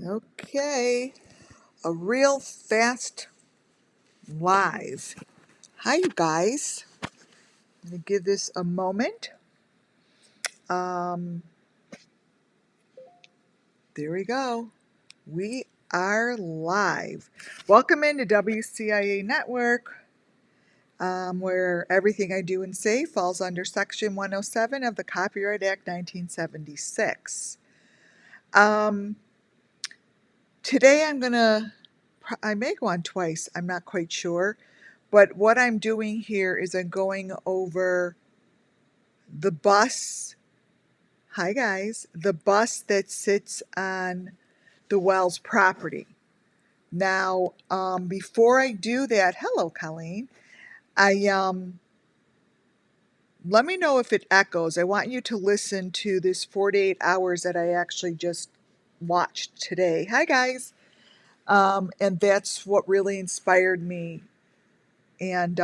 Okay, a real fast live. Hi, you guys. I'm gonna give this a moment. Um, there we go. We are live. Welcome into WCIA Network, where everything I do and say falls under Section 107 of the Copyright Act 1976. Um, Today I may go on twice, I'm not quite sure. But what I'm doing here is I'm going over the bus. Hi, guys. The bus that sits on the Wells property. Now, before I do that, hello, Colleen. Let me know if it echoes. I want you to listen to this 48 hours that I actually just watched today. Hi, guys. And that's what really inspired me and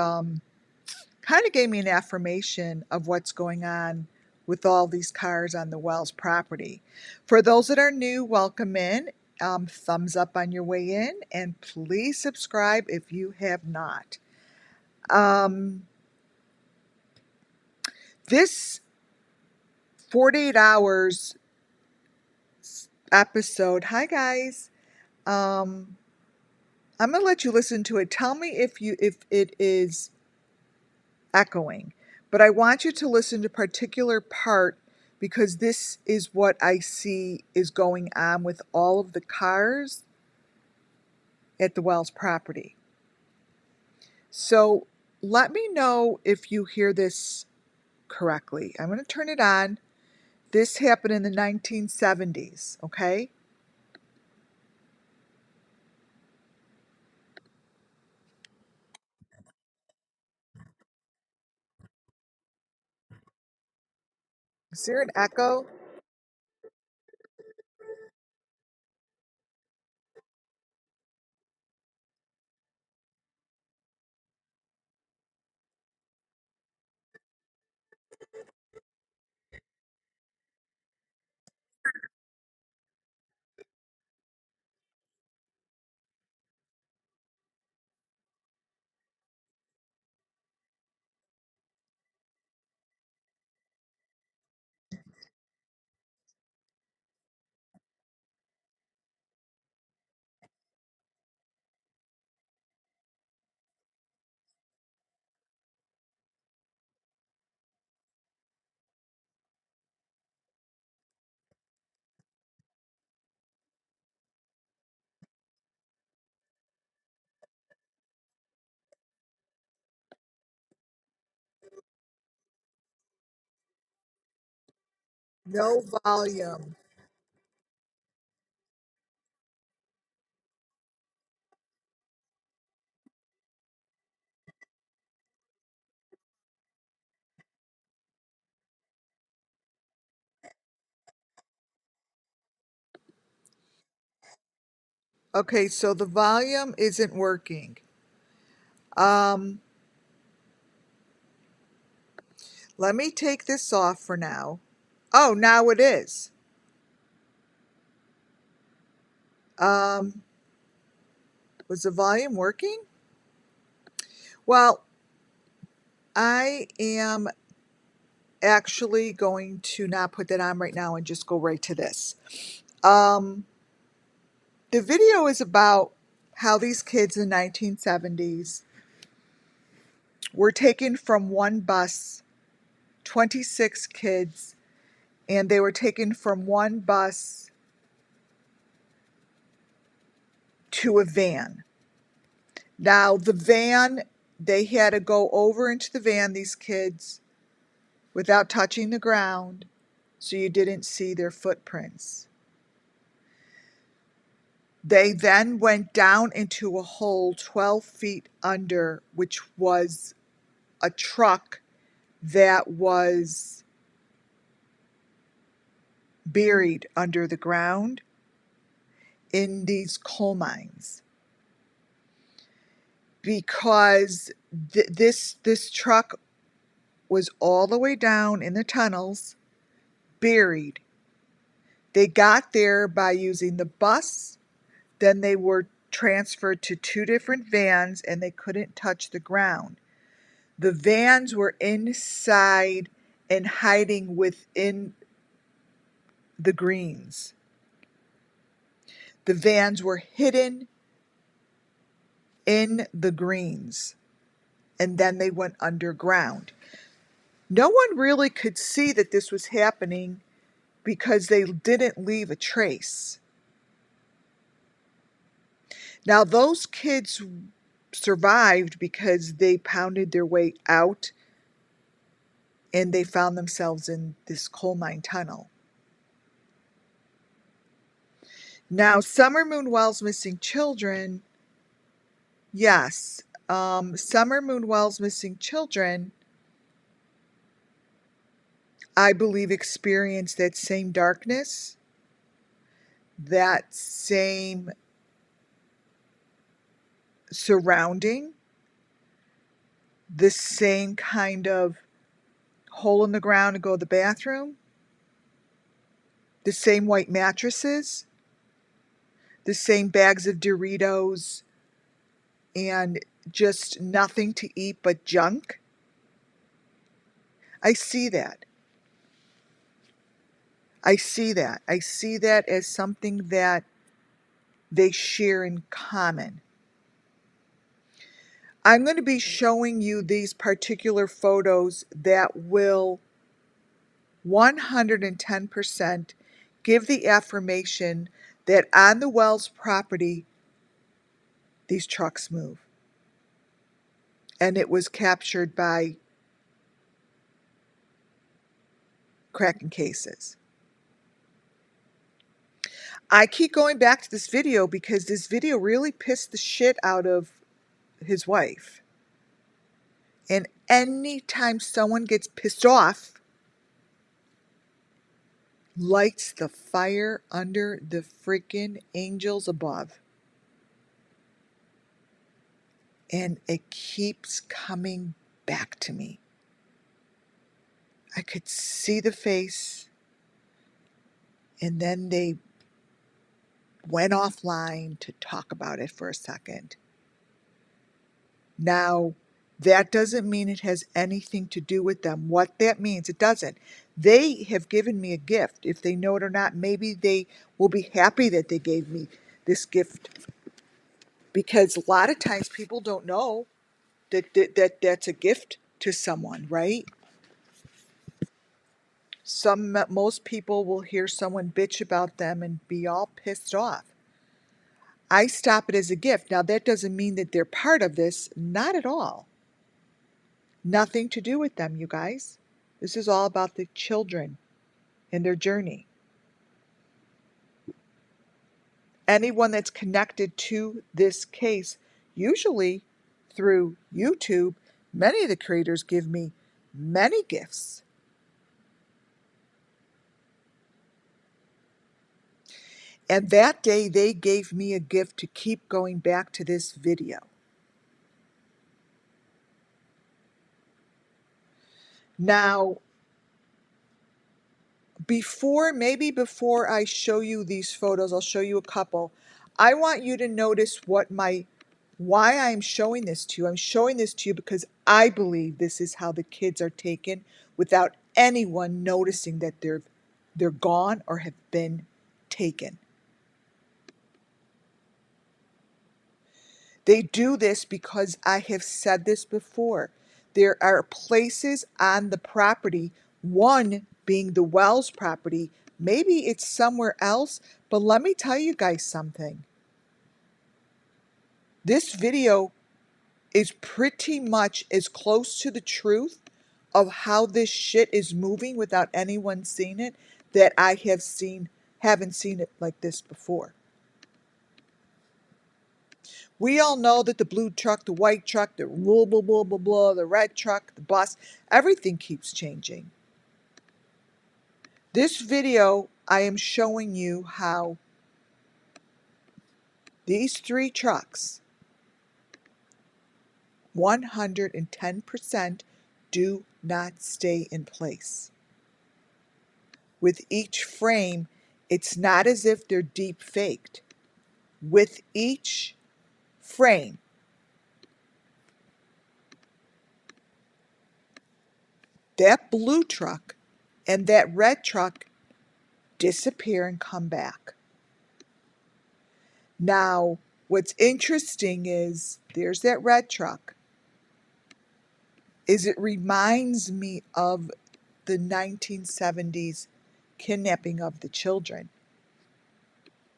kind of gave me an affirmation of what's going on with all these cars on the Wells property. For those that are new, welcome in. Thumbs up on your way in, and please subscribe if you have not. This 48 hours episode, hi guys. I'm gonna let you listen to it. Tell me if it is echoing, but I want you to listen to a particular part because this is what I see is going on with all of the cars at the Wells property. So let me know if you hear this correctly. I'm going to turn it on. This happened in the 1970s, okay? Is there an echo? No volume. Okay, so the volume isn't working. Um, Let me take this off for now. Oh, now it is. Um, was the volume working? Well, I am actually going to not put that on right now and just go right to this. Um, the video is about how these kids in the 1970s were taken from one bus, 26 kids, and they were taken from one bus to a van. Now, the van, they had to go over into the van, these kids, without touching the ground, so you didn't see their footprints. They then went down into a hole 12 feet under, which was a truck that was buried under the ground in these coal mines. Because this truck was all the way down in the tunnels, buried. They got there by using the bus, then they were transferred to 2 different vans and they couldn't touch the ground. The vans were inside and hiding within the greens. The vans were hidden in the greens, and then they went underground. No one really could see that this was happening because they didn't leave a trace. Now, those kids survived because they pounded their way out and they found themselves in this coal mine tunnel. Now, Summer Moon Wells missing children, yes, Summer Moon Wells missing children, I believe, experienced that same darkness, that same surrounding, the same kind of hole in the ground to go to the bathroom, the same white mattresses, the same bags of Doritos, and just nothing to eat but junk. I see that. I see that. I see that as something that they share in common. I'm going to be showing you these particular photos that will 110% give the affirmation that on the Wells property, these trucks move. And it was captured by cracking cases. I keep going back to this video because this video really pissed the shit out of his wife. And anytime someone gets pissed off, lights the fire under the freaking angels above. And it keeps coming back to me. I could see the face, and then they went offline to talk about it for a second. Now, that doesn't mean it has anything to do with them. What that means, it doesn't. They have given me a gift. If they know it or not, maybe they will be happy that they gave me this gift. Because a lot of times people don't know that's a gift to someone, right? Most people will hear someone bitch about them and be all pissed off. I stop it as a gift. Now, that doesn't mean that they're part of this. Not at all. Nothing to do with them, you guys. This is all about the children and their journey. Anyone that's connected to this case, usually through YouTube, many of the creators give me many gifts. And that day, they gave me a gift to keep going back to this video. Now, before I show you these photos, I'll show you a couple. I want you to notice why I'm showing this to you. I'm showing this to you because I believe this is how the kids are taken without anyone noticing that they're gone or have been taken. They do this because I have said this before. There are places on the property, one being the Wells property, maybe it's somewhere else, but let me tell you guys something. This video is pretty much as close to the truth of how this shit is moving without anyone seeing it that I haven't seen it like this before. We all know that the blue truck, the white truck, the blah, blah, blah, blah, blah, the red truck, the bus, everything keeps changing. This video, I am showing you how these 3 trucks, 110% do not stay in place. With each frame, It's not as if they're deep faked. With each frame, that blue truck and that red truck disappear and come back. Now, what's interesting is there's that red truck. It reminds me of the 1970s kidnapping of the children.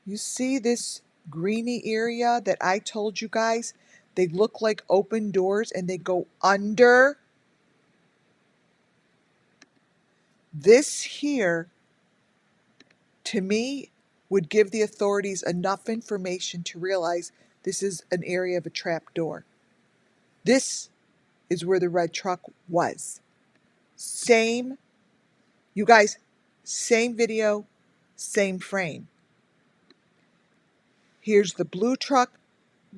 You see this greeny area that I told you guys? They look like open doors and they go under. This here, to me, would give the authorities enough information to realize this is an area of a trap door. This is where the red truck was. Same, you guys, same video, same frame. Here's the blue truck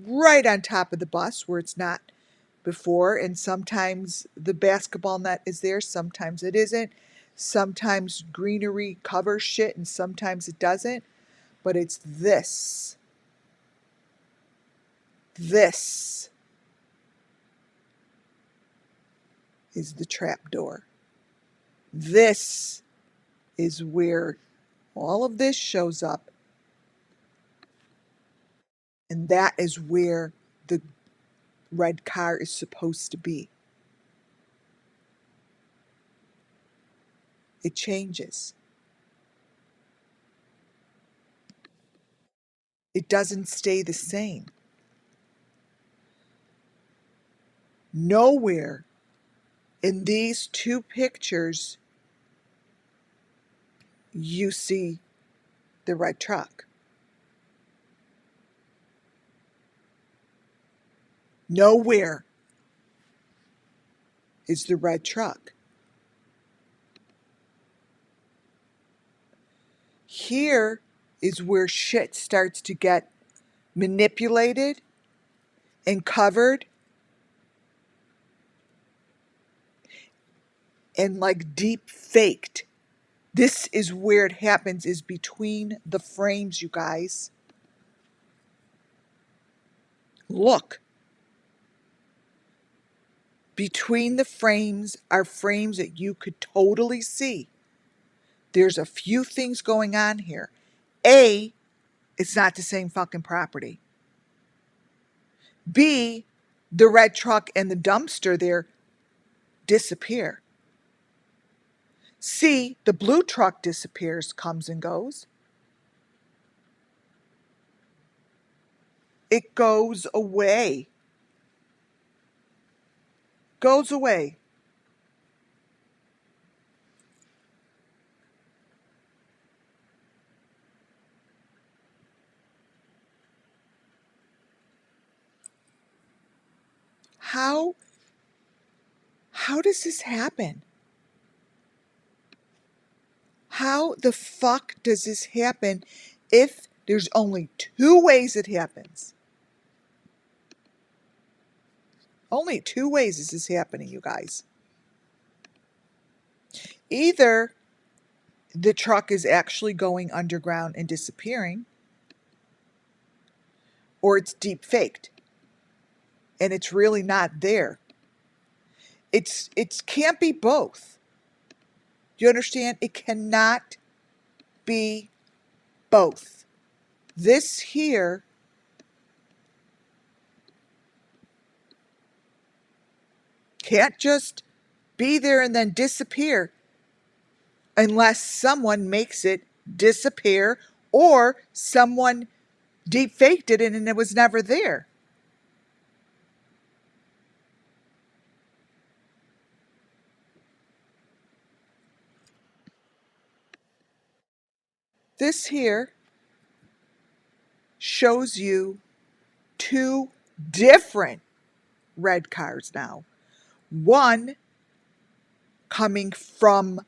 right on top of the bus where it's not before, and sometimes the basketball net is there, sometimes it isn't. Sometimes Greenery covers shit and sometimes it doesn't. But it's this. This is the trap door. This is where all of this shows up. And that is where the red car is supposed to be. It changes. It doesn't stay the same. Nowhere in these two pictures you see the red truck. Nowhere is the red truck. Here is where shit starts to get manipulated and covered and like deep faked. This is where it happens, is between the frames, you guys. Look. Between the frames are frames that you could totally see. There's a few things going on here. A, it's not the same fucking property. B, the red truck and the dumpster there disappear. C, the blue truck disappears, comes and goes. It goes away. Goes away. How does this happen? How the fuck does this happen if there's only two ways it happens? Only two ways is this happening, you guys. Either the truck is actually going underground and disappearing, or it's deep faked and it's really not there. It can't be both. Do you understand? It cannot be both. This here can't just be there and then disappear unless someone makes it disappear or someone deep faked it and it was never there. This here shows you two different red cars now. One coming from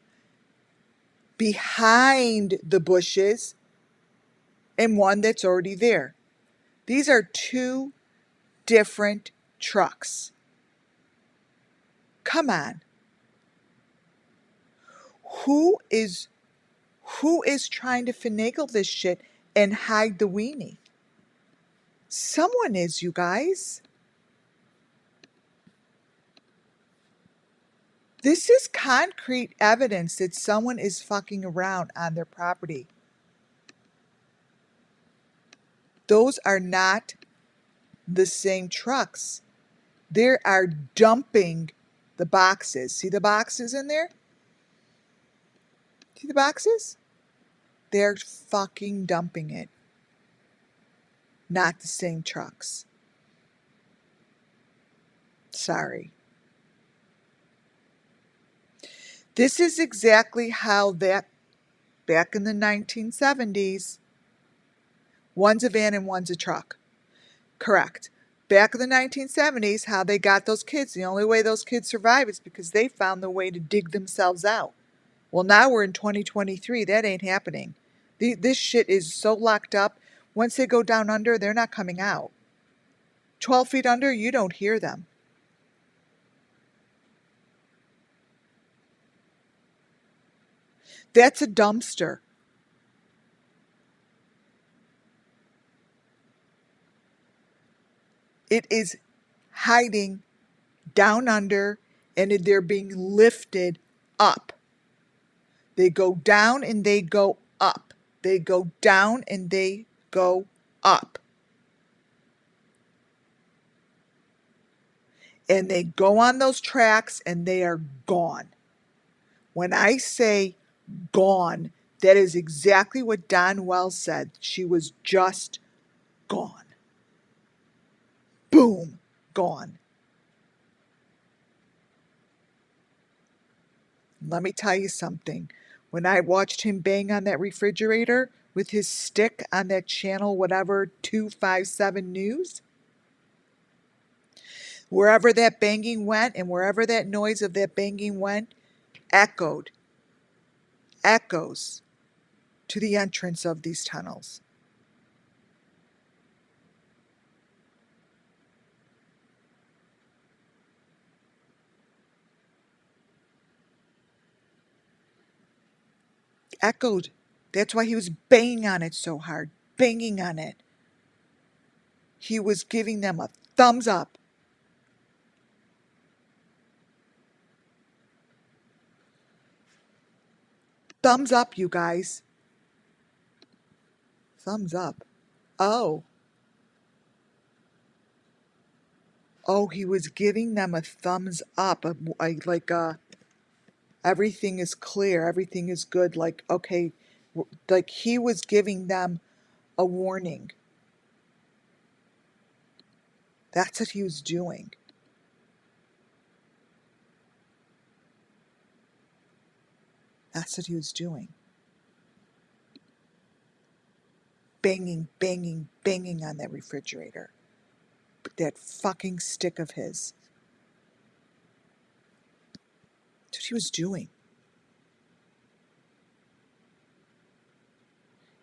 behind the bushes and one that's already there. These are two different trucks. Come on. Who is trying to finagle this shit and hide the weenie? Someone is, you guys. This is concrete evidence that someone is fucking around on their property. Those are not the same trucks. They are dumping the boxes. See the boxes in there? See the boxes? They're fucking dumping it. Not the same trucks. Sorry. This is exactly how that, back in the 1970s, one's a van and one's a truck. Correct. Back in the 1970s, how they got those kids. The only way those kids survive is because they found the way to dig themselves out. Well, now we're in 2023. That ain't happening. This shit is so locked up. Once they go down under, they're not coming out. 12 feet under, you don't hear them. That's a dumpster. It is hiding down under, and they're being lifted up. They go down and they go up. They go down and they go up. And they go on those tracks and they are gone. When I say gone, that is exactly what Don Wells said. She was just gone. Boom, gone. Let me tell you something. When I watched him bang on that refrigerator with his stick on that channel, whatever, 257 News, wherever that banging went and wherever that noise of that banging went, echoes to the entrance of these tunnels. Echoed. That's why he was banging on it so hard, banging on it. He was giving them a thumbs up. Thumbs up, you guys. Thumbs up. Oh, he was giving them a thumbs up, like everything is clear, everything is good. Like, okay, like he was giving them a warning. That's what he was doing. That's what he was doing. Banging, banging, banging on that refrigerator. That fucking stick of his. That's what he was doing.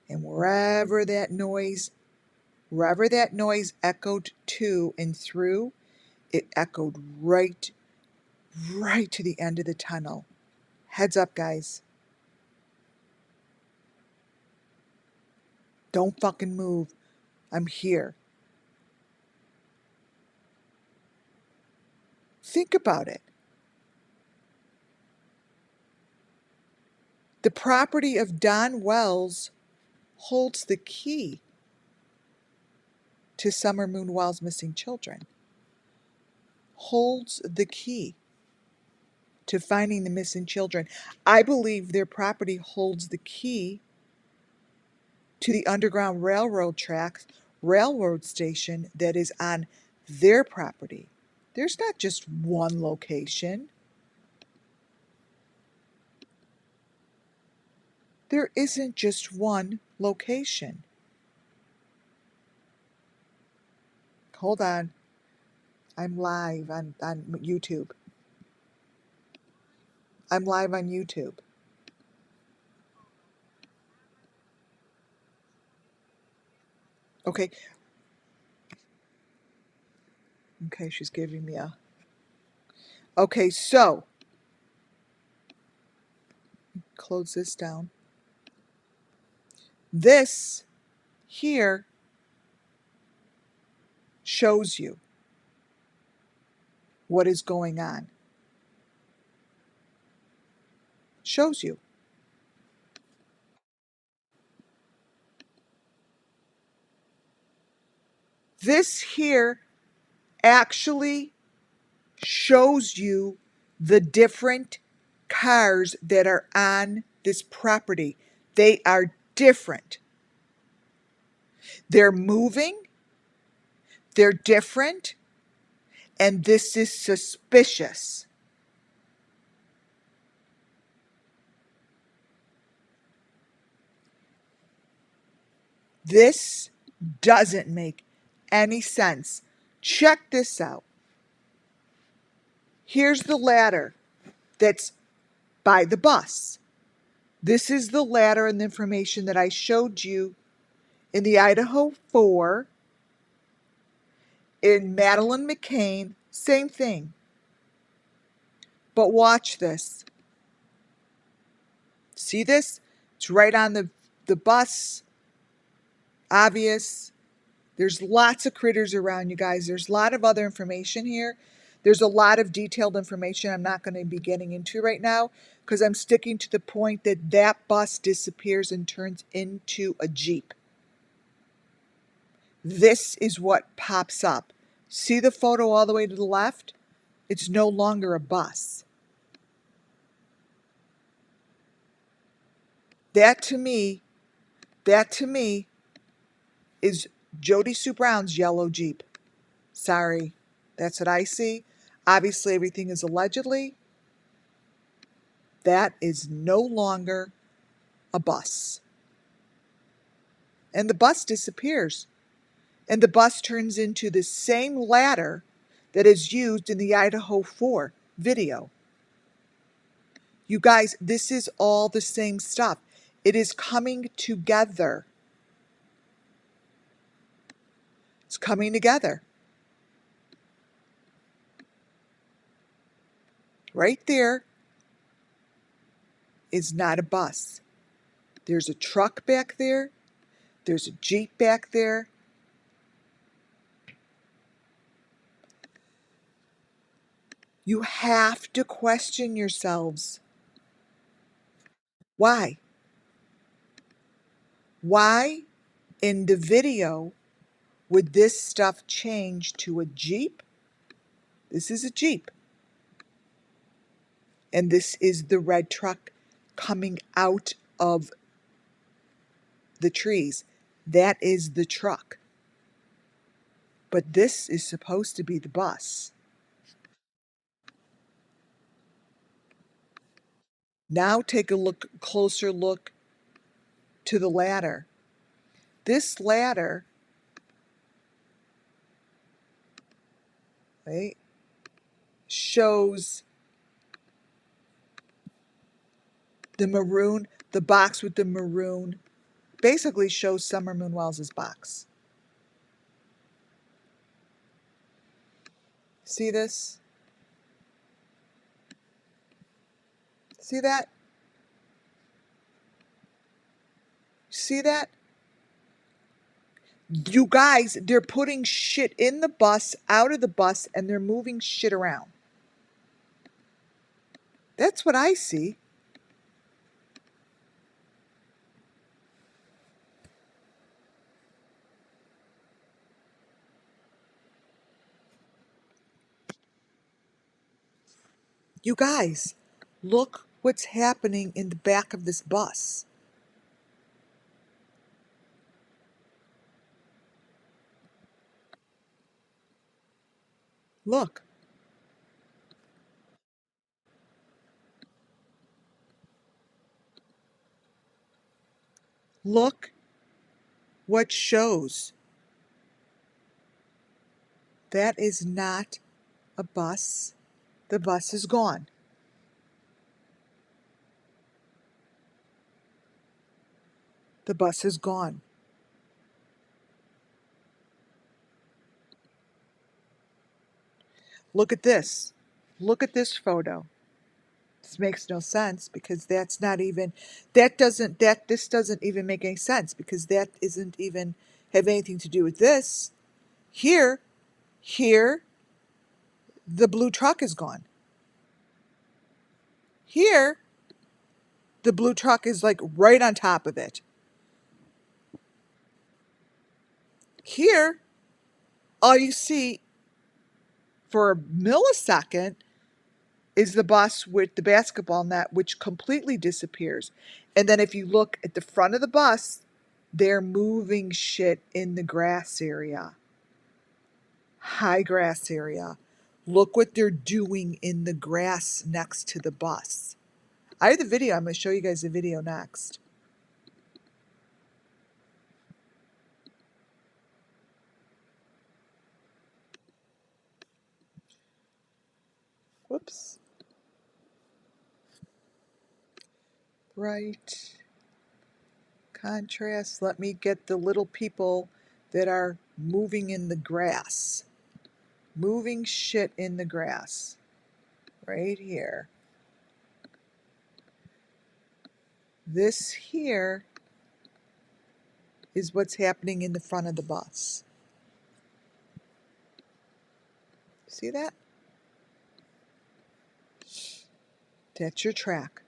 And wherever that noise echoed to and through, it echoed right to the end of the tunnel. Heads up, guys. Don't fucking move. I'm here. Think about it. The property of Don Wells holds the key to Summer Moon Wells' missing children. Holds the key to finding the missing children. I believe their property holds the key to the Underground Railroad tracks, railroad station that is on their property. There's not just one location. There isn't just one location. Hold on. I'm live on YouTube. I'm live on YouTube. Okay. Okay, she's giving me a... Okay, so... Close this down. This here shows you what is going on. Shows you. This here actually shows you the different cars that are on this property. They are different. They're moving, they're different, and this is suspicious. This doesn't make any sense. Check this out. Here's the ladder that's by the bus. This is the ladder and the information that I showed you in the Idaho 4, in Madeline McCain, same thing. But watch this. See this? It's right on the bus. Obvious. There's lots of critters around, you guys. There's a lot of other information here. There's a lot of detailed information I'm not going to be getting into right now because I'm sticking to the point that that bus disappears and turns into a Jeep. This is what pops up. See the photo all the way to the left? It's no longer a bus. That to me is Jody Sue Brown's yellow Jeep. Sorry, that's what I see. Obviously, everything is allegedly. That is no longer a bus. And the bus disappears. And the bus turns into the same ladder that is used in the Idaho 4 video. You guys, this is all the same stuff. It is coming together. It's coming together. Right there is not a bus. There's a truck back there. There's a Jeep back there. You have to question yourselves. Why? Why in the video would this stuff change to a Jeep? This is a Jeep. And this is the red truck coming out of the trees. That is the truck. But this is supposed to be the bus. Now take a closer look to the ladder. This ladder, right, shows the maroon, the box with the maroon, basically shows Summer Moon Wells' box. See this? See that? See that? You guys, they're putting shit in the bus, out of the bus, and they're moving shit around. That's what I see. You guys, look what's happening in the back of this bus. Look. Look what shows. That is not a bus. The bus is gone. The bus is gone. Look at this. Look at this photo. This makes no sense because this doesn't even make any sense because that isn't even have anything to do with this. Here, the blue truck is gone. Here, the blue truck is like right on top of it. Here, all you see for a millisecond is the bus with the basketball net, which completely disappears. And then if you look at the front of the bus, they're moving shit in the grass area. High grass area. Look what they're doing in the grass next to the bus. I have the video. I'm going to show you guys the video next. Whoops. Right. Contrast. Let me get the little people that are moving in the grass. Moving shit in the grass. Right here. This here is what's happening in the front of the bus. See that? That's your track.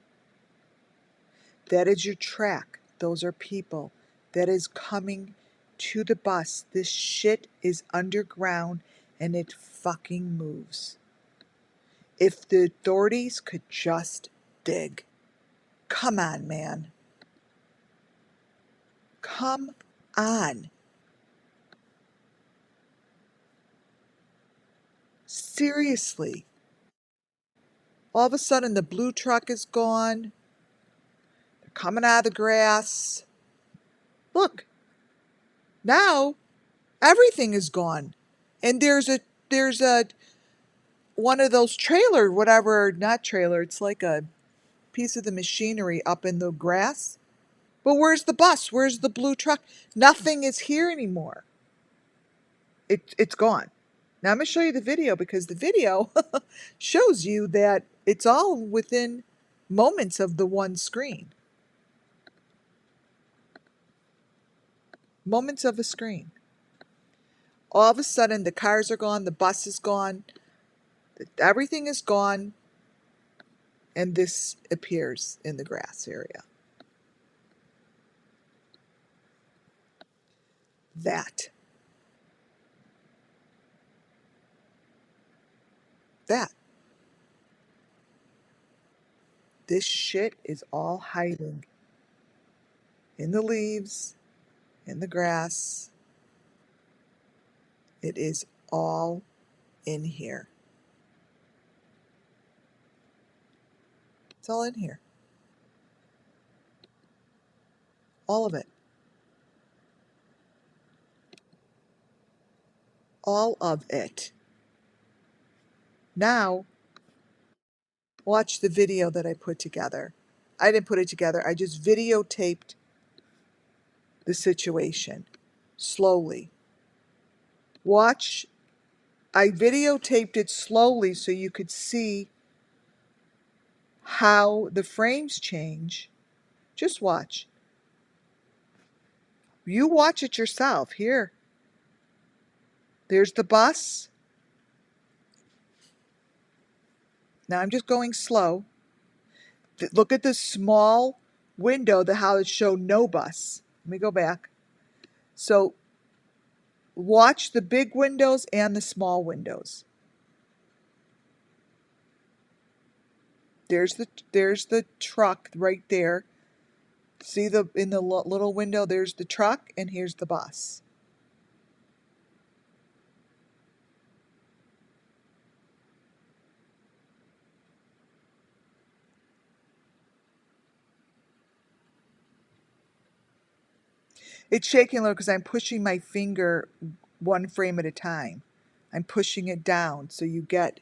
That is your track. Those are people. That is coming to the bus. This shit is underground and it fucking moves. If the authorities could just dig. Come on, man. Come on. Seriously. All of a sudden the blue truck is gone. They're coming out of the grass. Look. Now everything is gone. And there's a one of those trailer, whatever, not trailer, it's like a piece of the machinery up in the grass. But where's the bus? Where's the blue truck? Nothing is here anymore. It's gone. Now I'm going to show you the video because the video shows you that it's all within moments of the one screen. Moments of a screen. All of a sudden the cars are gone, the bus is gone, everything is gone, and this appears in the grass area. That. This shit is all hiding in the leaves, in the grass. It is all in here. It's all in here. All of it. All of it. Now, watch the video that I put together. I didn't put it together. I just videotaped the situation slowly. Watch. I videotaped it slowly so you could see how the frames change. Just watch. You watch it yourself. Here. There's the bus. Now I'm just going slow. Look at the small window, how it showed no bus. Let me go back. So watch the big windows and the small windows. There's the truck right there. See in the little window, there's the truck and here's the bus. It's shaking a little because I'm pushing my finger one frame at a time. I'm pushing it down so you get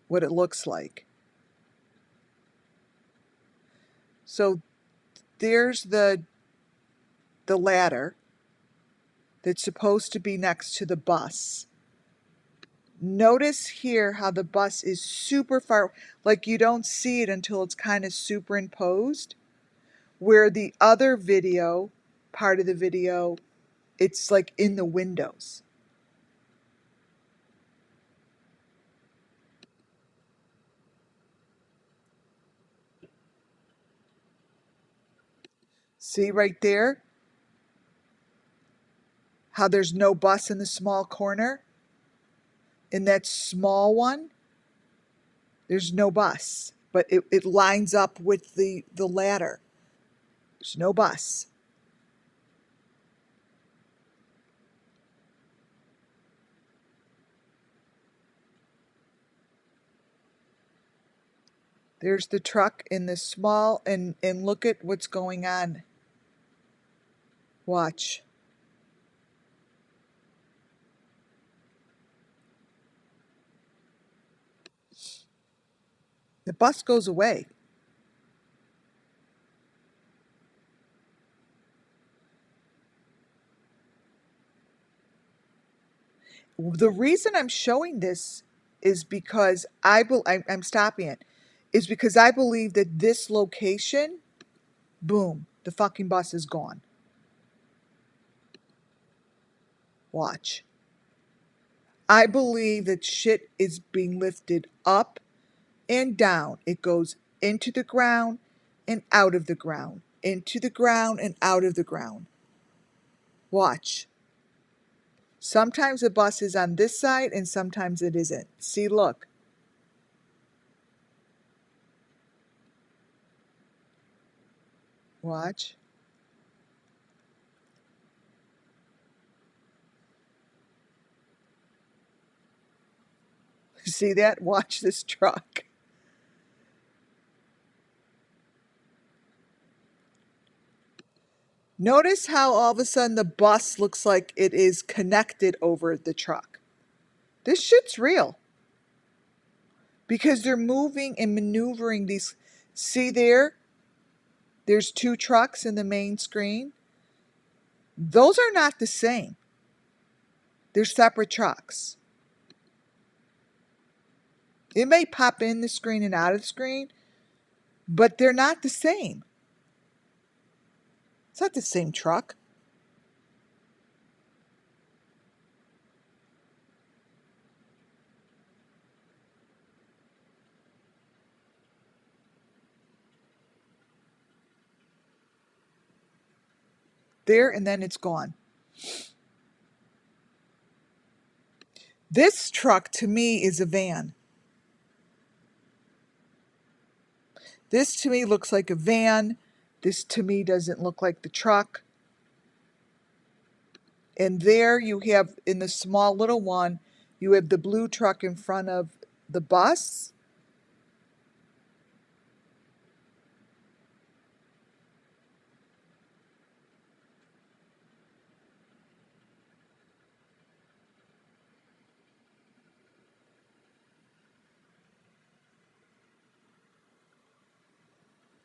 what it looks like. So there's the ladder that's supposed to be next to the bus. Notice here how the bus is super far, like you don't see it until it's kind of superimposed, where the other video, part of the video, it's like in the windows. See right there how there's no bus in the small corner? In that small one, there's no bus, but it lines up with the ladder. There's no bus. There's the truck in the small, and look at what's going on. Watch. The bus goes away. The reason I'm showing this is because I'm stopping it, is because I believe that this location, boom, the fucking bus is gone. Watch. I believe that shit is being lifted up and down. It goes into the ground and out of the ground, into the ground and out of the ground. Watch. Sometimes the bus is on this side and sometimes it isn't. See, look. Watch. See that? Watch this truck. Notice how all of a sudden the bus looks like it is connected over the truck. This shit's real. Because they're moving and maneuvering these. See there? There's two trucks in the main screen. Those are not the same. They're separate trucks. It may pop in the screen and out of the screen, but they're not the same. It's not the same truck. There, and then it's gone. This truck to me is a van. This to me looks like a van. This to me doesn't look like the truck. And there you have, in the small little one, you have the blue truck in front of the bus.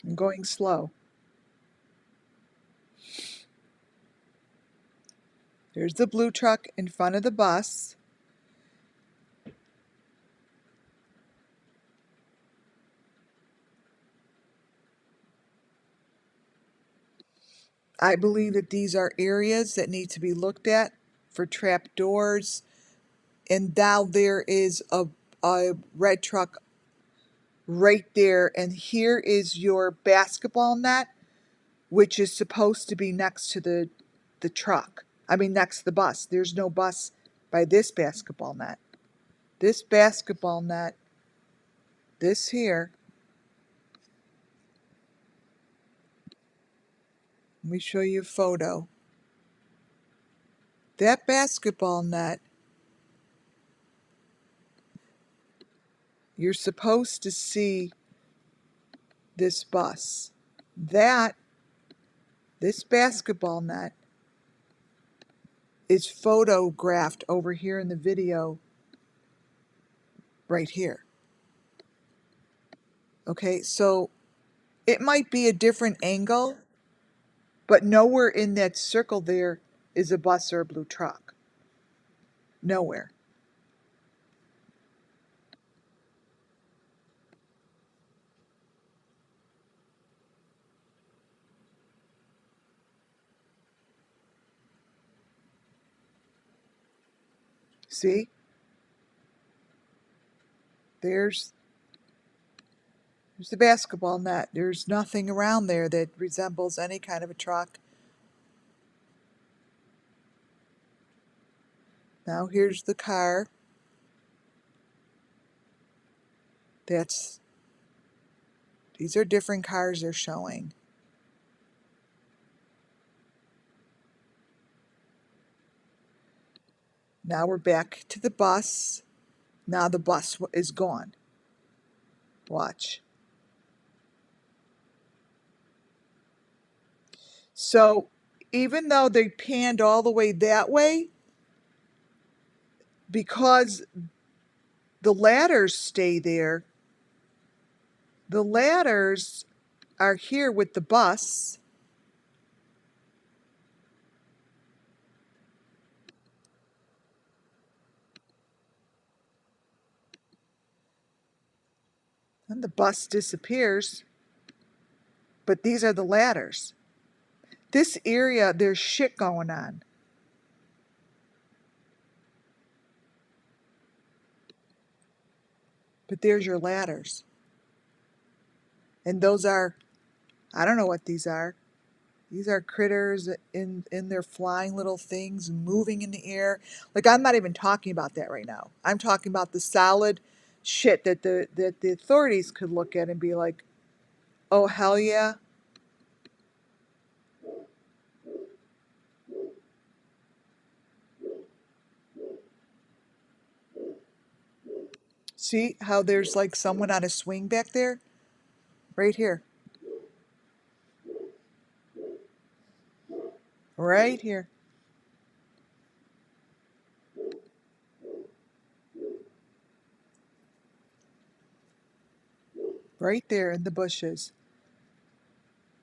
I'm going slow. There's the blue truck in front of the bus. I believe that these are areas that need to be looked at for trap doors. And now there is a red truck right there. And here is your basketball net, which is supposed to be next to the truck. I mean, next to the bus. There's no bus by this basketball net. This basketball net, this here, let me show you a photo. That basketball net, you're supposed to see this bus. This basketball net is photographed over here in the video right here. Okay, so it might be a different angle, but nowhere in that circle there is a bus or a blue truck. Nowhere. See? There's the basketball net. There's nothing around there that resembles any kind of a truck. Now here's the car. These are different cars they're showing. Now we're back to the bus. Now the bus is gone. Watch. So even though they panned all the way that way, because the ladders stay there, the ladders are here with the bus. And the bus disappears, but these are the ladders. This area, there's shit going on. But there's your ladders. And those are, I don't know what these are. These are critters in their flying little things moving in the air. Like, I'm not even talking about that right now. I'm talking about the solid shit that the authorities could look at and be like, oh, hell yeah. See how there's like someone on a swing back there? Right here. Right here. Right there in the bushes.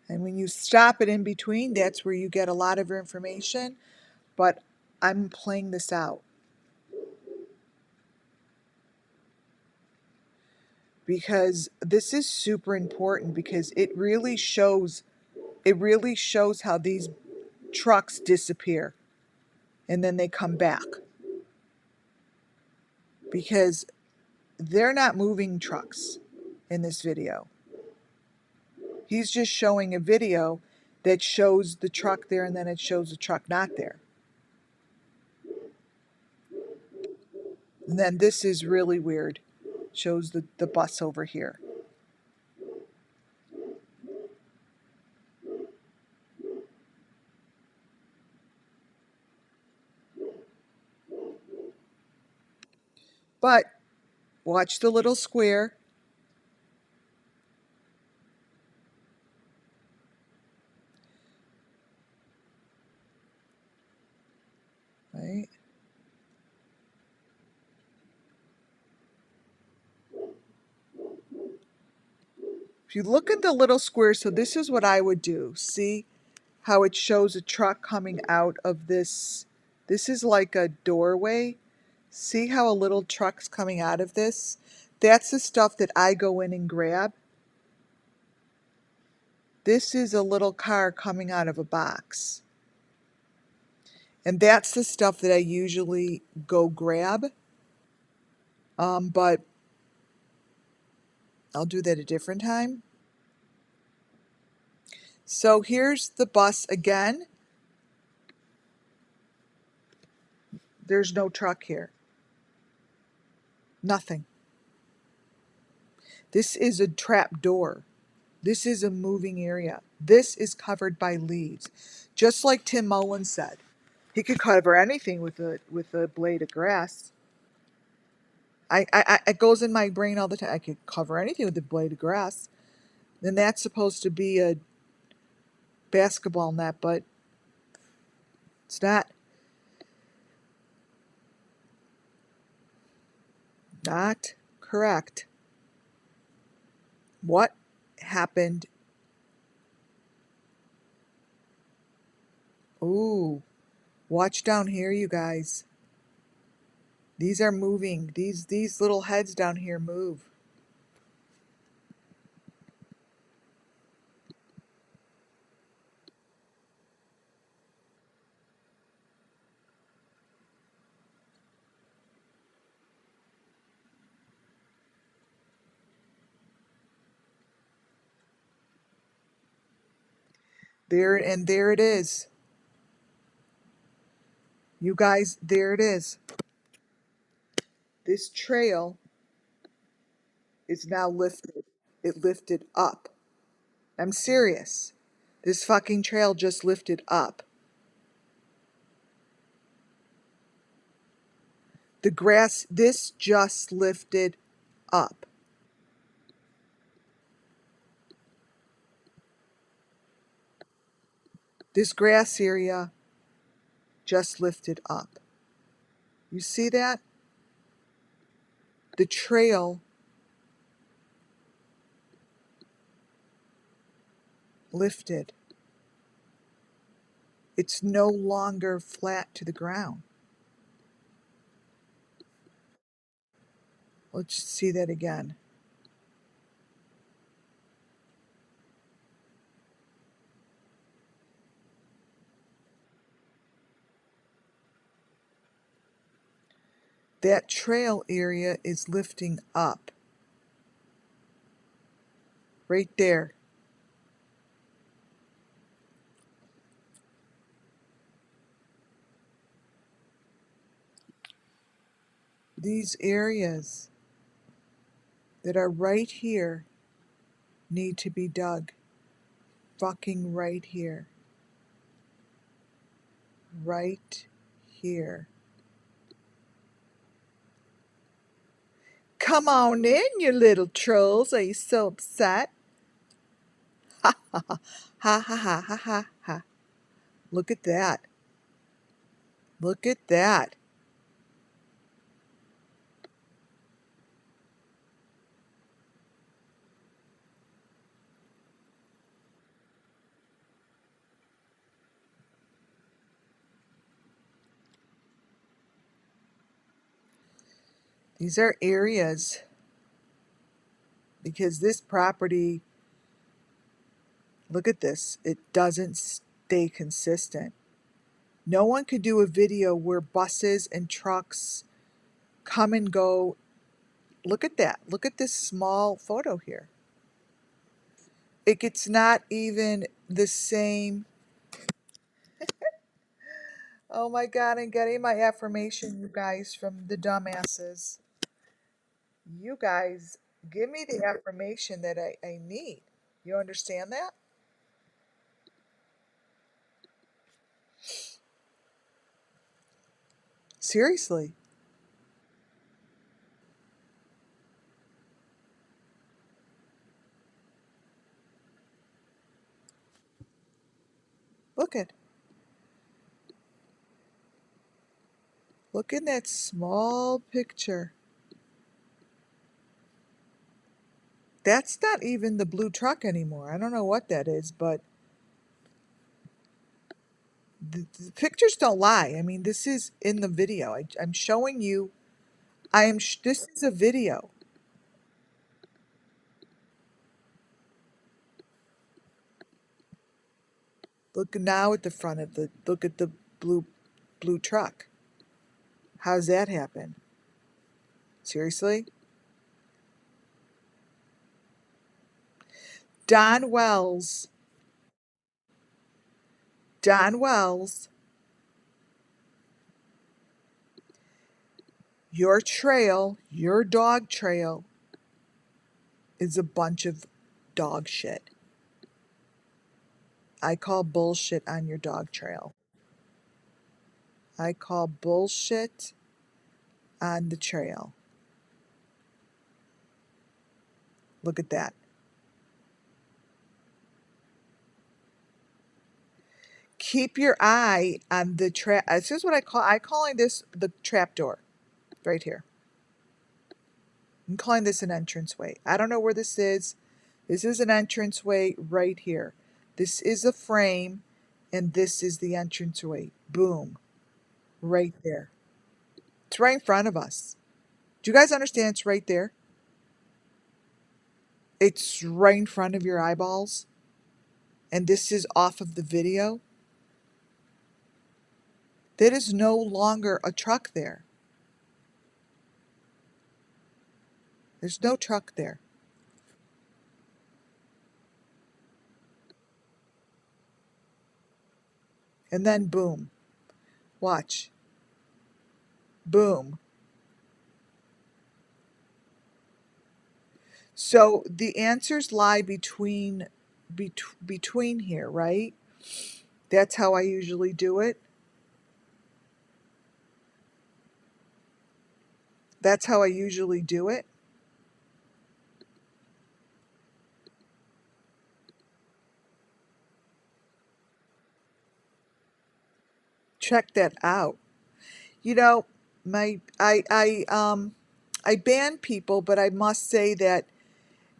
And when you stop it in between, that's where you get a lot of information. But I'm playing this out because this is super important, because it really shows how these trucks disappear and then they come back, because they're not moving trucks in this video. He's just showing a video that shows the truck there and then it shows the truck not there. And then this is really weird. Shows the bus over here. But watch the little square. Right? If you look at the little square, so this is what I would do. See how it shows a truck coming out of this? This is like a doorway. See how a little truck's coming out of this? That's the stuff that I go in and grab. This is a little car coming out of a box. And that's the stuff that I usually go grab. But I'll do that a different time. So here's the bus again. There's no truck here. Nothing. This is a trap door. This is a moving area. This is covered by leaves. Just like Tim Mullins said. He could cover anything with a blade of grass. It goes in my brain all the time. I could cover anything with a blade of grass. Then that's supposed to be a basketball net, but it's not. Not correct. What happened? Ooh, watch down here, you guys. These are moving. These little heads down here move. There it is. You guys, there it is. This trail is now lifted. It lifted up. I'm serious. This fucking trail just lifted up. The grass, this just lifted up. This grass area just lifted up. You see that? The trail lifted. It's no longer flat to the ground. Let's see that again. That trail area is lifting up. Right there. These areas that are right here need to be dug. Fucking right here. Right here. Come on in, you little trolls. Are you so upset? Ha ha ha ha ha ha ha ha ha. Look at that. Look at that. These are areas because this property, look at this, it doesn't stay consistent. No one could do a video where buses and trucks come and go. Look at that. Look at this small photo here. It's not even the same. Oh my God, I'm getting my affirmation, you guys, from the dumbasses. You guys, give me the affirmation that I need. You understand that? Seriously. Look at. Look in that small picture. That's not even the blue truck anymore. I don't know what that is, but the pictures don't lie. I mean, this is in the video. I'm showing you. This is a video. Look now at the front of the. Look at the blue truck. How's that happen? Seriously? Don Wells. Don Wells. Your trail, your dog trail, is a bunch of dog shit. I call bullshit on your dog trail. I call bullshit on the trail. Look at that. Keep your eye on the trap. This is what I'm calling this the trap door right here. I'm calling this an entranceway. I don't know where this is. This is an entranceway right here. This is a frame, and this is the entranceway. Boom. Right there. It's right in front of us. Do you guys understand it's right there? It's right in front of your eyeballs. And this is off of the video. There is no longer a truck there. There's no truck there. And then boom. Watch. Boom. So the answers lie between here, right? That's how I usually do it. That's how I usually do it. Check that out. You know, I ban people, but I must say that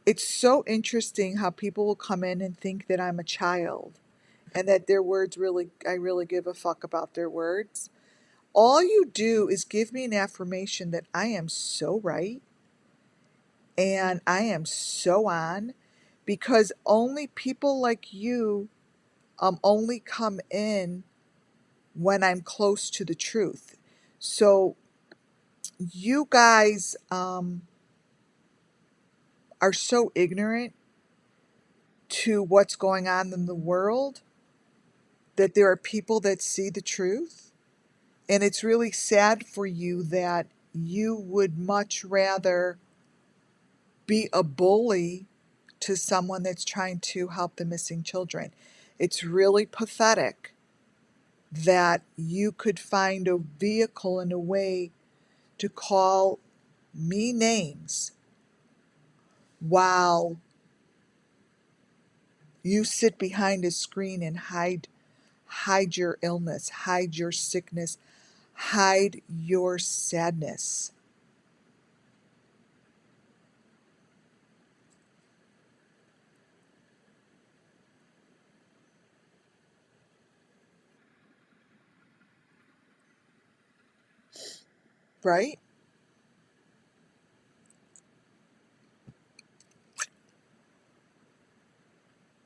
it's so interesting how people will come in and think that I'm a child and that their words really, I really give a fuck about their words. All you do is give me an affirmation that I am so right and I am so on, because only people like you only come in when I'm close to the truth. So you guys are so ignorant to what's going on in the world that there are people that see the truth. And it's really sad for you that you would much rather be a bully to someone that's trying to help the missing children. It's really pathetic that you could find a vehicle and a way to call me names while you sit behind a screen and hide your illness, hide your sickness, hide your sadness. Right?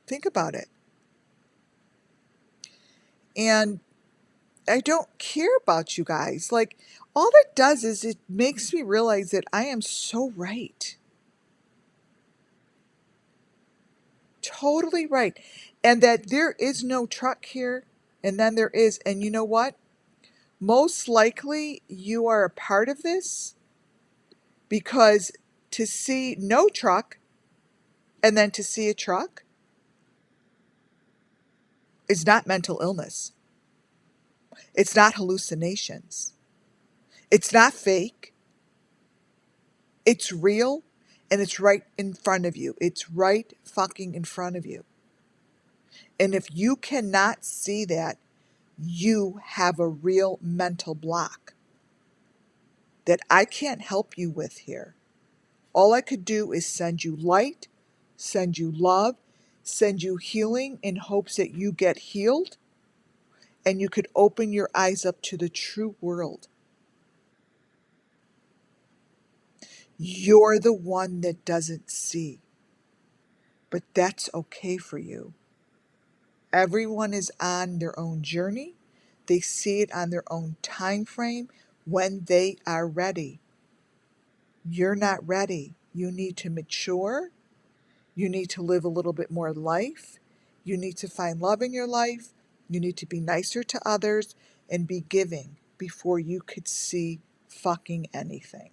Think about it. And I don't care about you guys. Like, all that does is it makes me realize that I am so right. Totally right. And that there is no truck here. And then there is. And you know what? Most likely you are a part of this, because to see no truck and then to see a truck is not mental illness. It's not hallucinations. It's not fake. It's real, and it's right in front of you. It's right fucking in front of you. And if you cannot see that, you have a real mental block that I can't help you with here. All I could do is send you light, send you love, send you healing in hopes that you get healed and you could open your eyes up to the true world. You're the one that doesn't see, but that's okay for you. Everyone is on their own journey. They see it on their own time frame when they are ready. You're not ready. You need to mature. You need to live a little bit more life. You need to find love in your life. You need to be nicer to others and be giving before you could see fucking anything.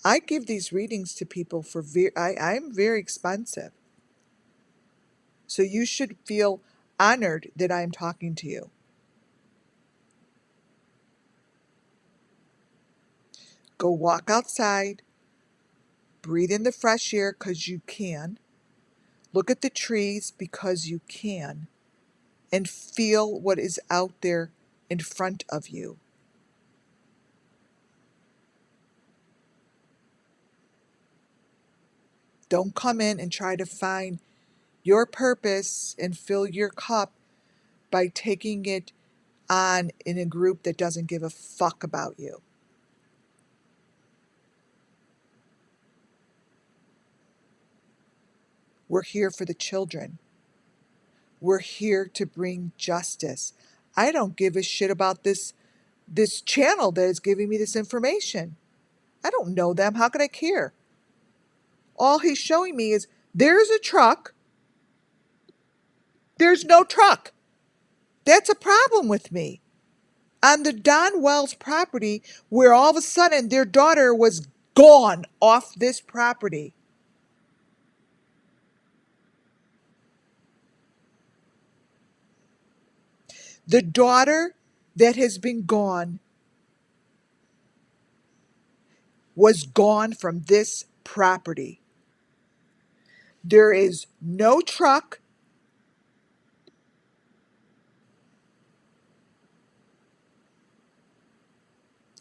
I give these readings to people for I'm very expensive. So you should feel honored that I'm talking to you. Go walk outside, breathe in the fresh air because you can. Look at the trees because you can. And feel what is out there in front of you. Don't come in and try to find your purpose and fill your cup by taking it on in a group that doesn't give a fuck about you. We're here for the children. We're here to bring justice. I don't give a shit about this channel that is giving me this information. I don't know them. How could I care? All he's showing me is there's a truck There's no truck. That's a problem with me. On the Don Wells property, where all of a sudden their daughter was gone off this property. The daughter that has been gone was gone from this property. There is no truck.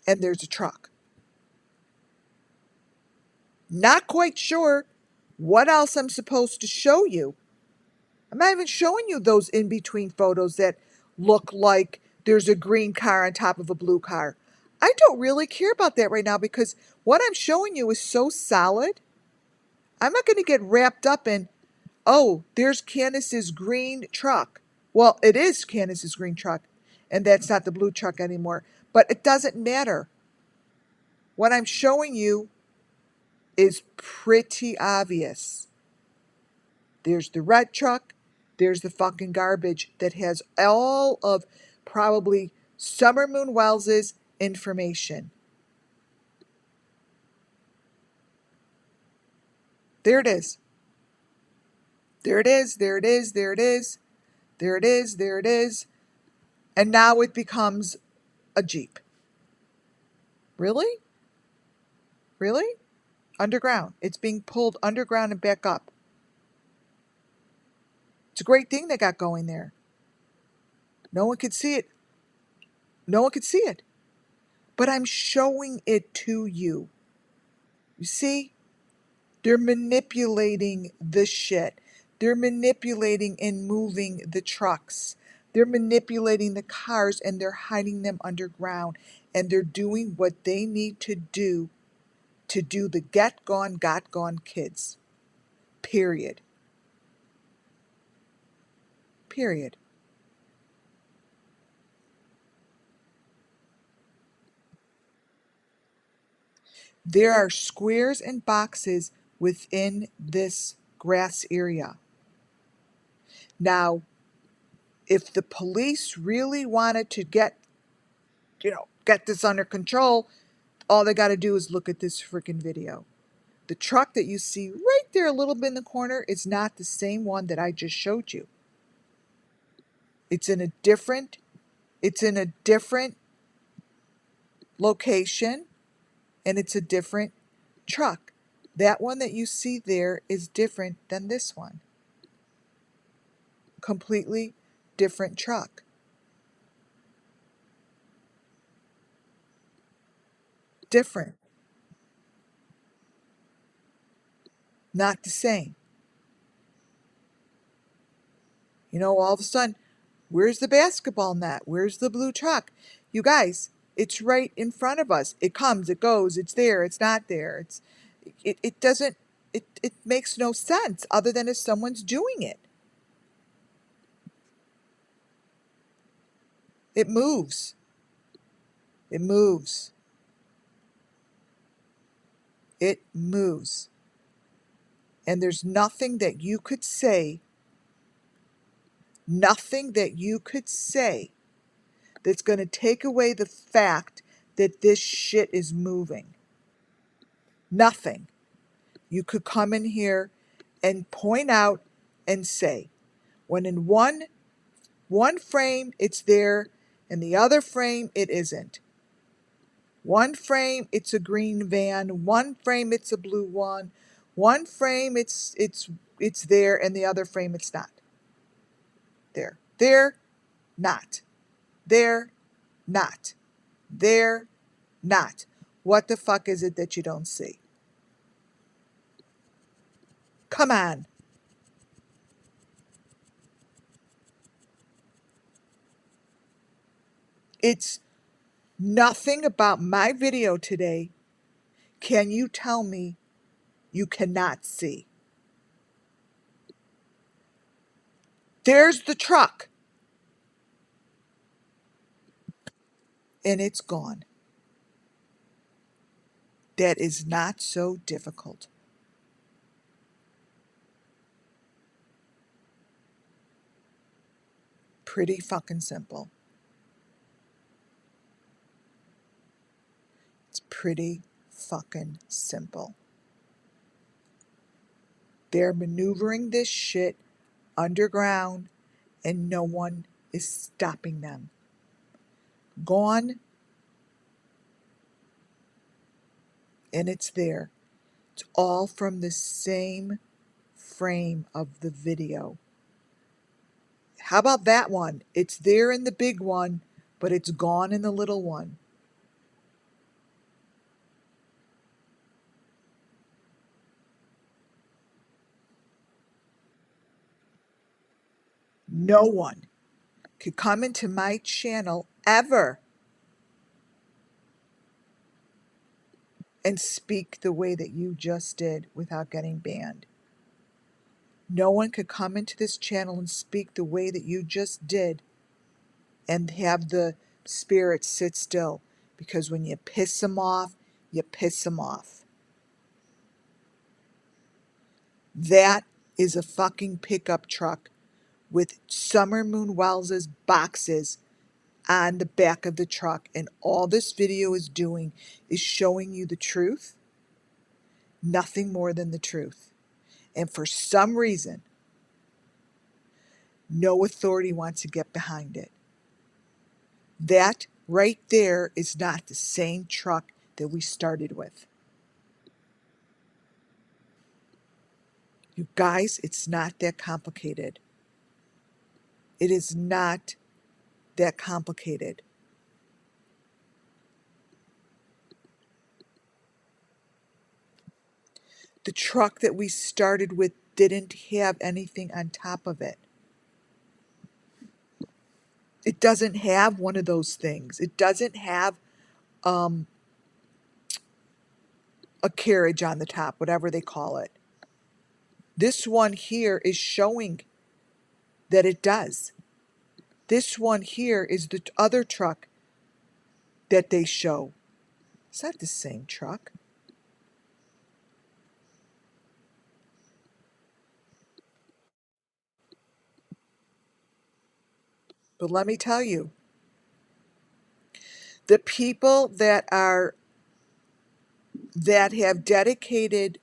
And there's a truck. Not quite sure what else I'm supposed to show you. I'm not even showing you those in between photos that look like there's a green car on top of a blue car. I don't really care about that right now because what I'm showing you is so solid. I'm not going to get wrapped up in, oh, there's Candace's green truck. Well, it is Candace's green truck, and that's not the blue truck anymore. But it doesn't matter. What I'm showing you is pretty obvious. There's the red truck. There's the fucking garbage that has all of probably Summer Moon Wells's information. There it is. There it is. There it is. There it is. There it is. There it is. And now it becomes a Jeep. Really? Really? Underground. It's being pulled underground and back up. It's a great thing they got going there. No one could see it. No one could see it. But I'm showing it to you. You see? They're manipulating the shit. They're manipulating and moving the trucks. They're manipulating the cars and they're hiding them underground. And they're doing what they need to do the get gone, got gone kids. Period. Period. There are squares and boxes within this grass area. Now, if the police really wanted to get this under control, all they got to do is look at this freaking video. The truck that you see right there a little bit in the corner is not the same one that I just showed you. It's in a different location and it's a different truck. That one that you see there is different than this one. Completely different truck. Different. Not the same. All of a sudden, where's the basketball net? Where's the blue truck? You guys, it's right in front of us. It comes, it goes, it's there, it's not there. It doesn't, it makes no sense other than if someone's doing it. It moves. It moves. It moves. And there's nothing that you could say that's going to take away the fact that this shit is moving. Nothing. You could come in here and point out and say, when in one frame it's there, and the other frame it isn't. One frame it's a green van, one frame it's a blue one, one frame it's there, and the other frame it's not. There. There, not. There, not. There, not. What the fuck is it that you don't see? Come on. It's nothing about my video today can you tell me you cannot see. There's the truck. And it's gone. That is not so difficult. pretty fucking simple. It's pretty fucking simple. They're maneuvering this shit underground and no one is stopping them. Gone, and it's there. It's all from the same frame of the video. How about that one? It's there in the big one, but it's gone in the little one. No one could come into my channel ever and speak the way that you just did without getting banned. No one could come into this channel and speak the way that you just did and have the spirit sit still, because when you piss them off, you piss them off. That is a fucking pickup truck with Summer Moon Wells's boxes on the back of the truck, and all this video is doing is showing you the truth, nothing more than the truth. And for some reason, no authority wants to get behind it. That right there is not the same truck that we started with. You guys, it's not that complicated. It is not that complicated. The truck that we started with didn't have anything on top of it. It doesn't have one of those things. It doesn't have a carriage on the top, whatever they call it. This one here is showing that it does. This one here is the other truck that they show. It's not the same truck. But let me tell you, the people that have dedicated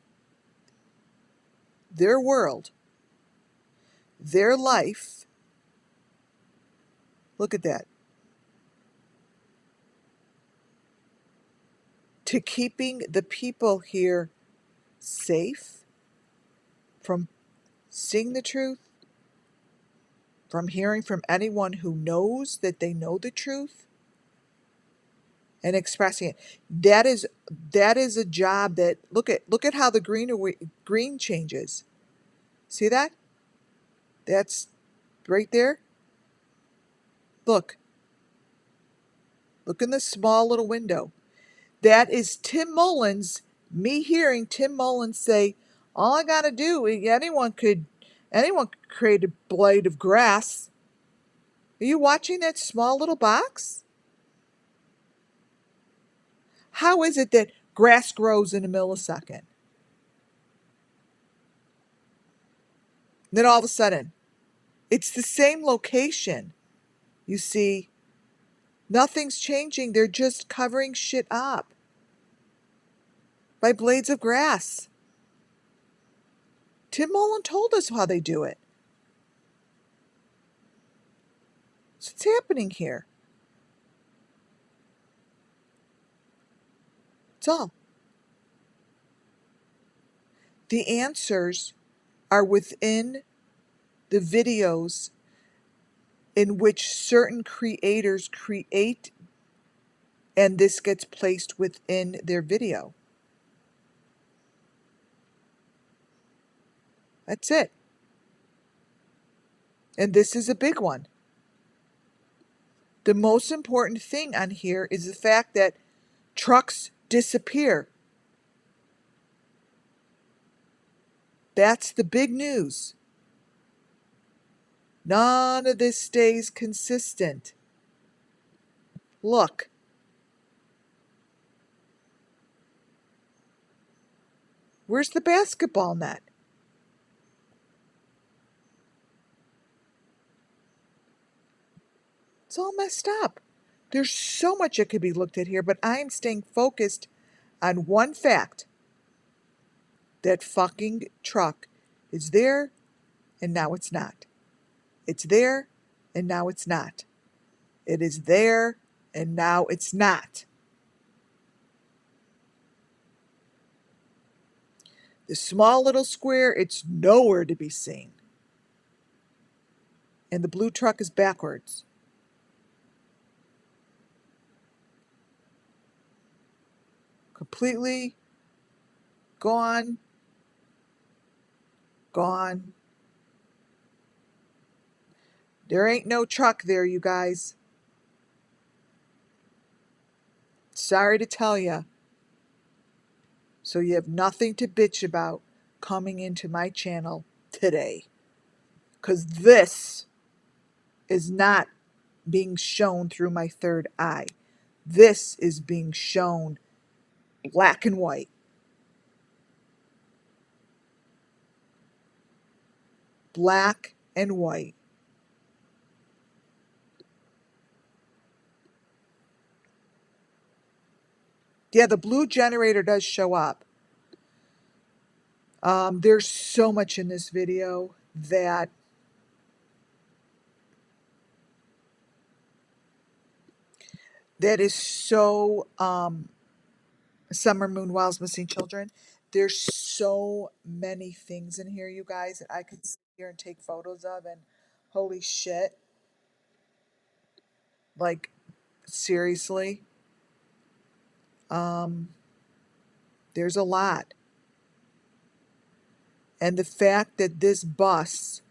their world, their life, look at that, to keeping the people here safe from seeing the truth, from hearing from anyone who knows that they know the truth, and expressing it. That is a job that look at how the green changes. See that? That's right there. Look in the small little window. That is Tim Mullins, me hearing Tim Mullins say, all I gotta do, anyone could create a blade of grass. Are you watching that small little box? How is it that grass grows in a millisecond? Then all of a sudden, it's the same location. You see, nothing's changing. They're just covering shit up by blades of grass. Tim Mullen told us how they do it. So what's happening here? That's all. The answers are within the videos in which certain creators create, and this gets placed within their video. That's it. And this is a big one. The most important thing on here is the fact that trucks disappear. That's the big news. None of this stays consistent. Look. Where's the basketball net? It's all messed up. There's so much that could be looked at here, but I am staying focused on one fact. That fucking truck is there, and now it's not. It's there, and now it's not. It is there, and now it's not. The small little square, it's nowhere to be seen. And the blue truck is backwards. Completely gone. Gone. There ain't no truck there, you guys. Sorry to tell you. So you have nothing to bitch about coming into my channel today. Because this is not being shown through my third eye. This is being shown black and white. Black and white. Yeah, the blue generator does show up. There's so much in this video that is so Summer Moon Wild's Missing Children. There's so many things in here, you guys, that I could sit here and take photos of, and holy shit. Like, seriously. There's a lot. And the fact that this bus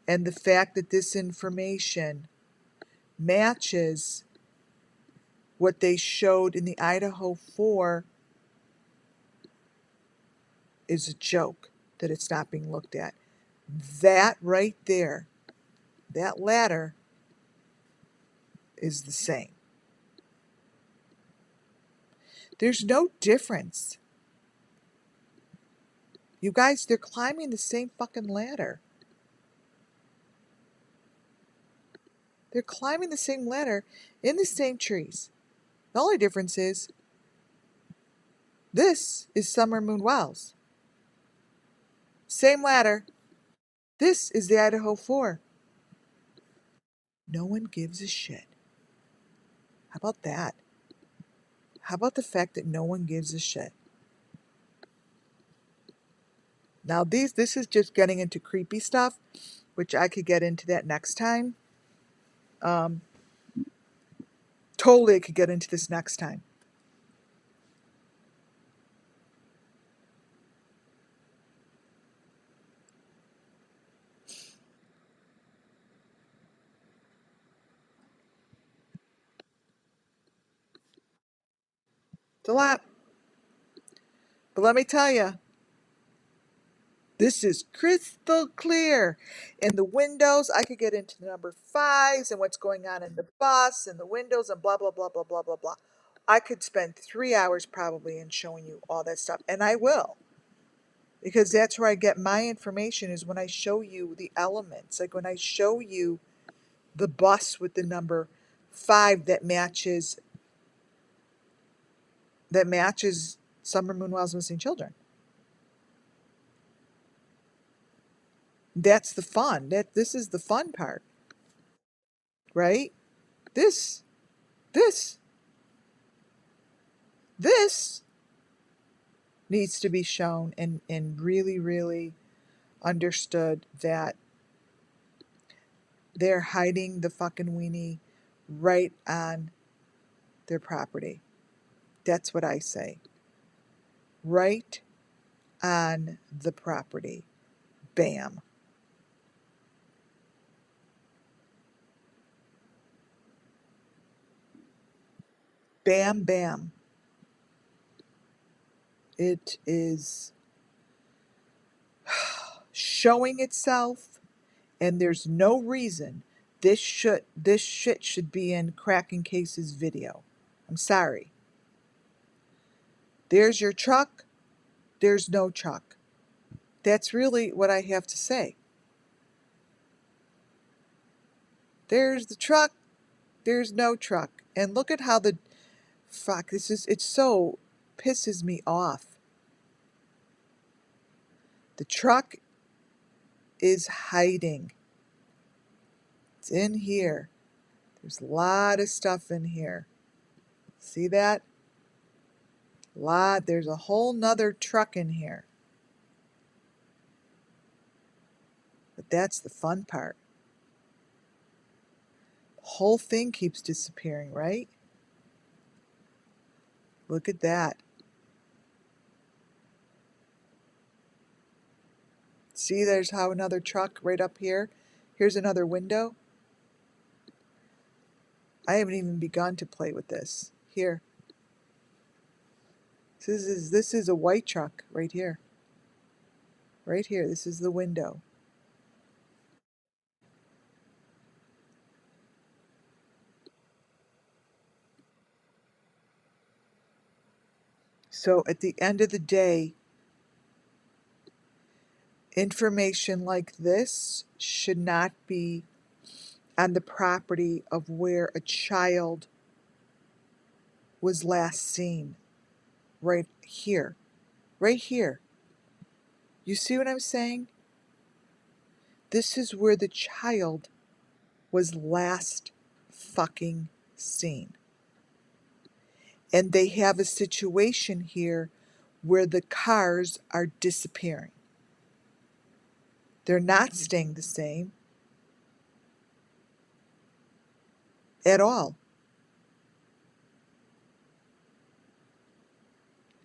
and the fact that this information matches what they showed in the Idaho 4 is a joke that it's not being looked at. That right there, that ladder is the same. There's no difference. You guys, they're climbing the same fucking ladder. They're climbing the same ladder in the same trees. The only difference is this is Summer Moon Wells. Same ladder. This is the Idaho 4. No one gives a shit. How about that? How about the fact that no one gives a shit? Now this is just getting into creepy stuff, which I could get into that next time. Totally could get into this next time. It's a lot. But let me tell you, this is crystal clear. In the windows, I could get into the number 5s and what's going on in the bus and the windows and blah, blah, blah, blah, blah, blah, blah. I could spend 3 hours probably in showing you all that stuff. And I will. Because that's where I get my information, is when I show you the elements. Like when I show you the bus with the number 5 that matches Summer Moon Wild's Missing Children. That's the fun. This is the fun part. Right? This needs to be shown and really, really understood that they're hiding the fucking weenie right on their property. That's what I say. Right on the property. Bam. Bam, bam. It is showing itself, and there's no reason this shit should be in Cracking Cases video. I'm sorry. There's your truck. There's no truck. That's really what I have to say. There's the truck. There's no truck. And look at how fuck, it's so pisses me off. The truck is hiding. It's in here. There's a lot of stuff in here. See that? There's a whole nother truck in here. But that's the fun part. The whole thing keeps disappearing, right? Look at that. See, there's how another truck right up here. Here's another window. I haven't even begun to play with this. Here. This is a white truck right here. Right here. This is the window. So at the end of the day, information like this should not be on the property of where a child was last seen. Right here. Right here. You see what I'm saying? This is where the child was last fucking seen. And they have a situation here where the cars are disappearing. They're not staying the same at all.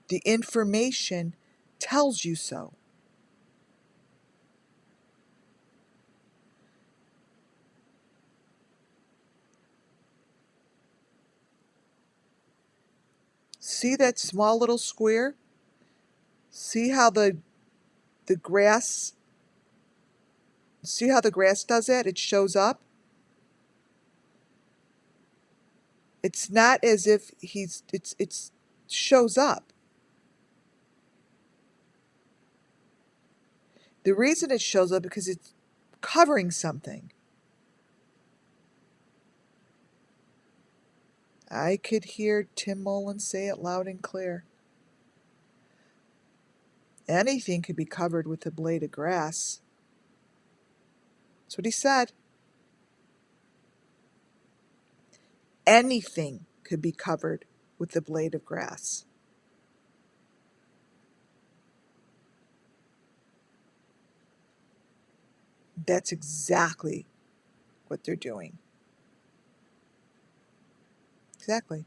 The information tells you so. See that small little square? See how the grass, see how the grass does that? It shows up. It's not as if it's shows up. The reason it shows up because it's covering something. I could hear Tim Mullen say it loud and clear. Anything could be covered with a blade of grass. That's what he said. Anything could be covered with a blade of grass. That's exactly what they're doing. Exactly.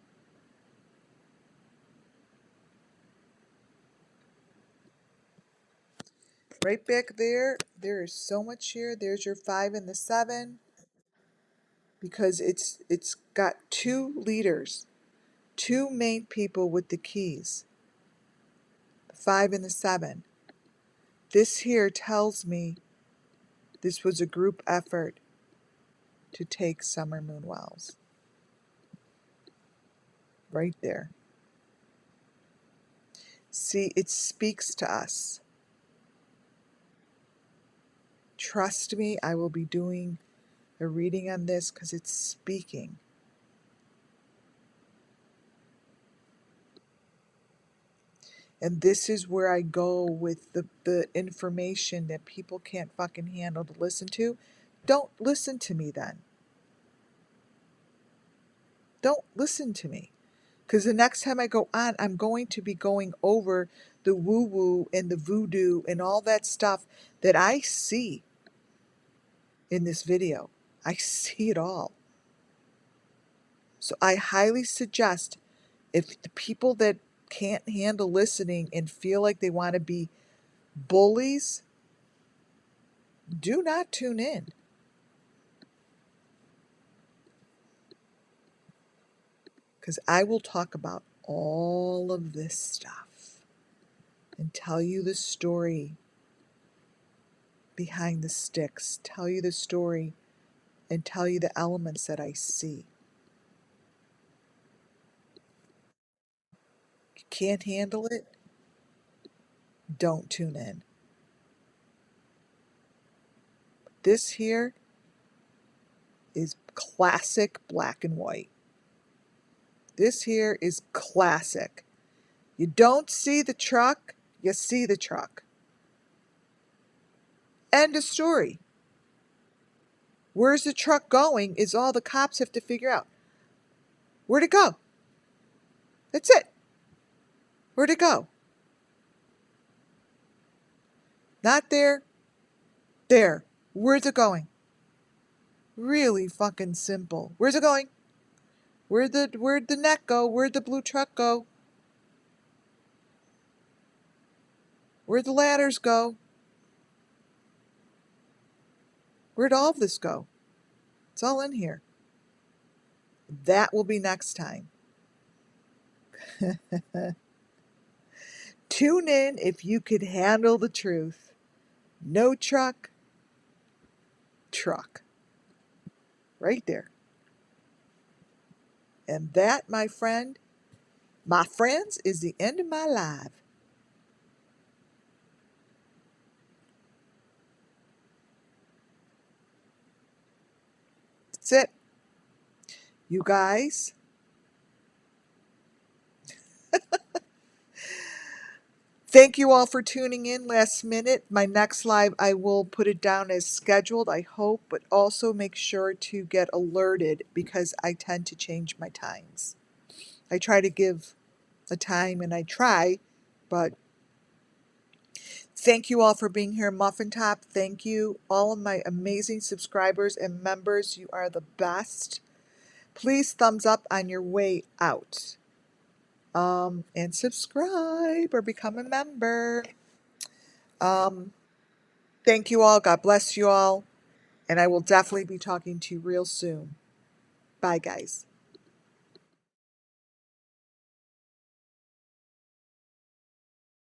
Right back there, there is so much here. There's your 5 and the 7. Because it's got 2 leaders, 2 main people with the keys. The 5 and the 7. This here tells me this was a group effort to take Summer Moon Wells. Right there. See, it speaks to us. Trust me, I will be doing a reading on this because it's speaking. And this is where I go with the information that people can't fucking handle to listen to. Don't listen to me then. Don't listen to me. Because the next time I go on, I'm going to be going over the woo-woo and the voodoo and all that stuff that I see in this video. I see it all. So I highly suggest, if the people that can't handle listening and feel like they want to be bullies, do not tune in. Because I will talk about all of this stuff and tell you the story behind the sticks, tell you the story and tell you the elements that I see. You can't handle it? Don't tune in. This here is classic black and white. This here is classic. You don't see the truck, you see the truck. End of story. Where's the truck going is all the cops have to figure out. Where'd it go? That's it. Where'd it go? Not there. There. Where's it going? Really fucking simple. Where's it going? Where'd the net go? Where'd the blue truck go? Where'd the ladders go? Where'd all of this go? It's all in here. That will be next time. Tune in if you could handle the truth. No truck, truck. Right there. And that, my friends, is the end of my life. That's it. You guys, thank you all for tuning in last minute. My next live, I will put it down as scheduled, I hope, but also make sure to get alerted because I tend to change my times. I try to give a time and I try, but thank you all for being here, Muffin Top. Thank you, all of my amazing subscribers and members. You are the best. Please thumbs up on your way out. And subscribe or become a member. Thank you all. God bless you all. And I will definitely be talking to you real soon. Bye, guys.